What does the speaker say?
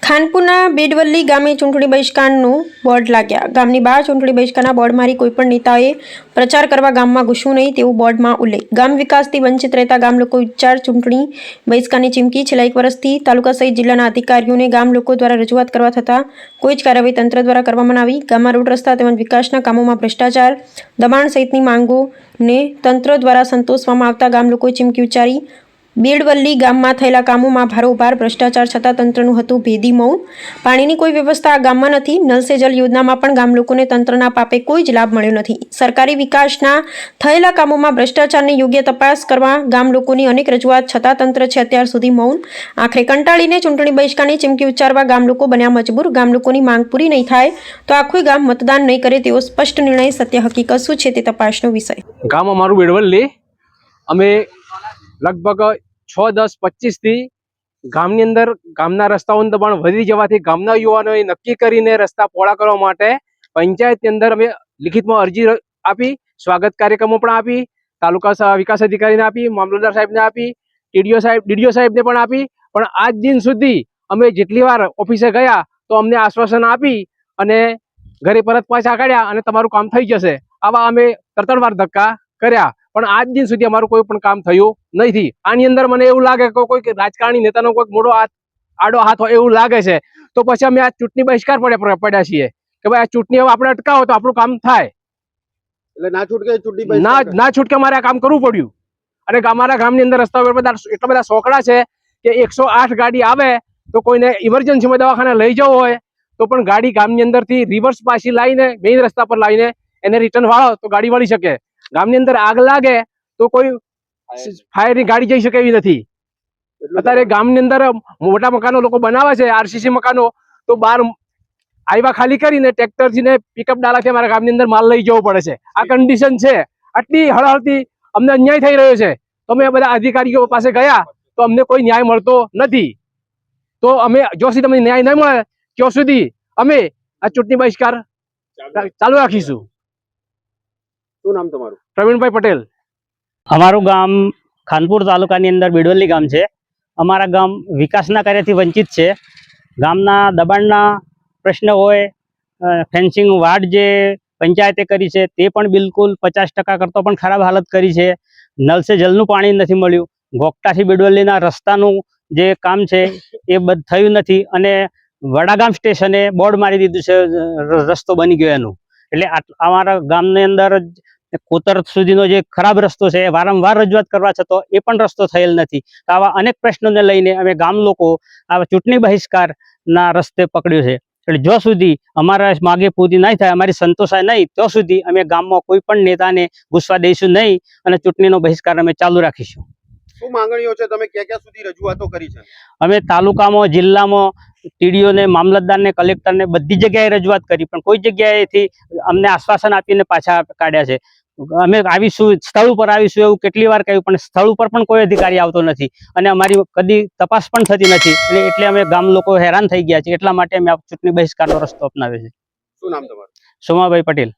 ખાનપુરના બેડવલ્લી ગામે ચૂંટણી બહિષ્કારનું બોર્ડ લાગ્યા. ગામની બહાર ચૂંટણી બહિષ્કારના બોર્ડ મારી કોઈપણ નેતાએ પ્રચાર કરવા ગામમાં ઘૂસવું નહીં તેવું બોર્ડમાં ઉલ્લેખ. ગામ વિકાસથી વંચિત રહેતા ગામ લોકો ઉચ્ચાર ચૂંટણી બહિષ્કારની ચીમકી. છેલ્લા 1 વર્ષથી તાલુકા સહિત જિલ્લાના અધિકારીઓને ગામ લોકો દ્વારા રજૂઆત કરવા થતાં કોઈ જ કાર્યવાહી તંત્ર દ્વારા કરવામાં આવી. ગામમાં રોડ રસ્તા તેમજ વિકાસના કામોમાં ભ્રષ્ટાચાર, દબાણ સહિતની માંગોને તંત્ર દ્વારા સંતોષવામાં આવતા ગામ લોકોએ ચીમકી ઉચ્ચારી. બેડવલ્લી ગામમાં થયેલા કામોમાં ભારોભાર ભ્રષ્ટાચાર છતાં તંત્રનું હતું ભેદી મૌન. પાણીની કોઈ વ્યવસ્થા આ ગામમાં નથી. નલ સે જલ યોજનામાં પણ ગામ લોકોને તંત્રના પાપે કોઈ જ લાભ મળ્યો નથી. સરકારી વિકાસના થયેલા કામોમાં ભ્રષ્ટાચારની યોગ્ય તપાસ કરવા ગામ લોકોની અનેક રજૂઆત છતાં તંત્ર છે અત્યાર સુધી મૌન. આખરે કંટાળીને ચૂંટણી બહિષ્કારની ચીમકી ઉચ્ચારવા ગામ લોકો બન્યા મજબૂર. ગામ લોકોની માંગ પૂરી નહીં થાય તો આખું ગામ મતદાન નહીં કરે તેવો સ્પષ્ટ નિર્ણય. સત્ય હકીકત શું છે તે તપાસનો વિષય. ગામ અમારું બેડવલ્લી. અમે લગભગ 6-10-25 થી ગામની અંદર ગામના રસ્તાઓનું દબાણ વધી જવાથી ગામના યુવાનોએ નક્કી કરીને રસ્તા પહોળા કરવા માટે પંચાયતની અંદર અમે લિખિતમાં અરજી આપી, સ્વાગત કાર્યક્રમો પણ આપી, તાલુકા વિકાસ અધિકારીને આપી, મામલતદાર સાહેબને આપી, ડીડીઓ સાહેબને પણ આપી. પણ આજ દિન સુધી અમે જેટલી વાર ઓફિસે ગયા તો અમને આશ્વાસન આપી અને ઘરે પરત પાછા કાઢ્યા અને તમારું કામ થઈ જશે. આવા અમે 3 વાર ધક્કા કર્યા પણ આજ દિન સુધી અમારું કોઈ પણ કામ થયું નથી. આની અંદર મને એવું લાગે કે કોઈ રાજકારણી નેતાનો કોઈ મોટો આડો હાથ હોય એવું લાગે છે. તો પછી અમે આ ચૂંટણી બહિષ્કાર પડ્યા છીએ કે ભાઈ આ ચૂંટણી હવે આપણે અટકાવો તો આપણું કામ થાય. એટલે ના છૂટકે ચૂંટણી ના છૂટકે મારે આ કામ કરવું પડ્યું. અને અમારા ગામની અંદર રસ્તા ઉપર એટલા બધા સોકડા છે કે 108 ગાડી આવે તો કોઈને ઇમરજન્સીમાં દવાખાને લઈ જવું હોય તો પણ ગાડી ગામની અંદરથી રિવર્સ પાછી લાવીને મેઇન રસ્તા પર લાવીને એને રિટર્ન વાળો તો ગાડી વળી શકે. ગામની અંદર આગ લાગે તો કોઈ ફાયરની ગાડી જઈ શકે એવી નથી. અત્યારે ગામની અંદર મોટા મકાનો લોકો બનાવે છે, આરસીસી મકાનો, તો બહાર હાઈવા ખાલી કરીને ટ્રેક્ટરથી ને પિકઅપ ડાલાથી અમારા ગામની અંદર માલ લઈ જવો પડે છે. આ કન્ડિશન છે. આટલી હળહળતી અમને અન્યાય થઈ રહ્યો છે. તો અમે બધા અધિકારીઓ પાસે ગયા તો અમને કોઈ ન્યાય મળતો નથી. તો અમે જો સુધી તમને ન્યાય નહીં મળે ત્યાં સુધી અમે આ ચૂંટણી બહિષ્કાર ચાલુ રાખીશું. શું નામ તમારું? પ્રવીણભાઈ પટેલ. અમારું ગામ ખાનપુર તાલુકાની અંદર બેડવલ્લી ગામ છે. અમારા ગામ વિકાસના કાર્યથી વંચિત છે. ગામના દબાણના પ્રશ્ન હોય, ફેન્સિંગ વાડ જે પંચાયતે કરી છે તે પણ બિલકુલ 50% કરતો પણ ખરાબ હાલત કરી છે. નલ સે જલનું પાણી નથી મળ્યું. ઘોકટાથી બેડવલ્લીના રસ્તાનું જે કામ છે એ થયું નથી અને વડાગામ સ્ટેશને બોર્ડ મારી દીધું છે રસ્તો બની ગયો એનું. એટલે અમારા ગામની અંદર કોતર સુધીનો જે ખરાબ રસ્તો છે વારંવાર રજૂઆત કરવા છતાં એ પણ રસ્તો થયેલ નથી. આવા અનેક પ્રશ્નોને લઈને અમે ગામ લોકો આવા ચૂંટણી બહિષ્કારના રસ્તે પકડ્યો છે. એટલે જો સુધી અમારા માગે પૂરી નહીં થાય, અમારી સંતોષાય નહીં ત્યાં સુધી અમે ગામમાં કોઈ પણ નેતાને ઘૂસવા દઈશું નહીં અને ચૂંટણીનો બહિષ્કાર અમે ચાલુ રાખીશું. શું માંગણીઓ છે? તમે ક્યાં સુધી રજૂઆતો કરી છે? અમે તાલુકામાં, જિલ્લામાં ટીડીઓને, મામલતદારને, કલેક્ટરને બધી જગ્યાએ રજૂઆત કરી પણ કોઈ જગ્યાએથી અમને આશ્વાસન આપીને પાછા કાઢ્યા છે. અમે આવીશું, સ્થળ ઉપર આવીશું એવું કેટલી વાર કહ્યું પણ સ્થળ ઉપર પણ કોઈ અધિકારી આવતો નથી અને અમારી કદી તપાસ પણ થતી નથી. અને એટલે અમે ગામ લોકો હેરાન થઈ ગયા છે. એટલા માટે અમે આ ચૂંટણી બહિષ્કારનો રસ્તો અપનાવ્યો છે. શું નામ તમારું? સોમાભાઈ પટેલ.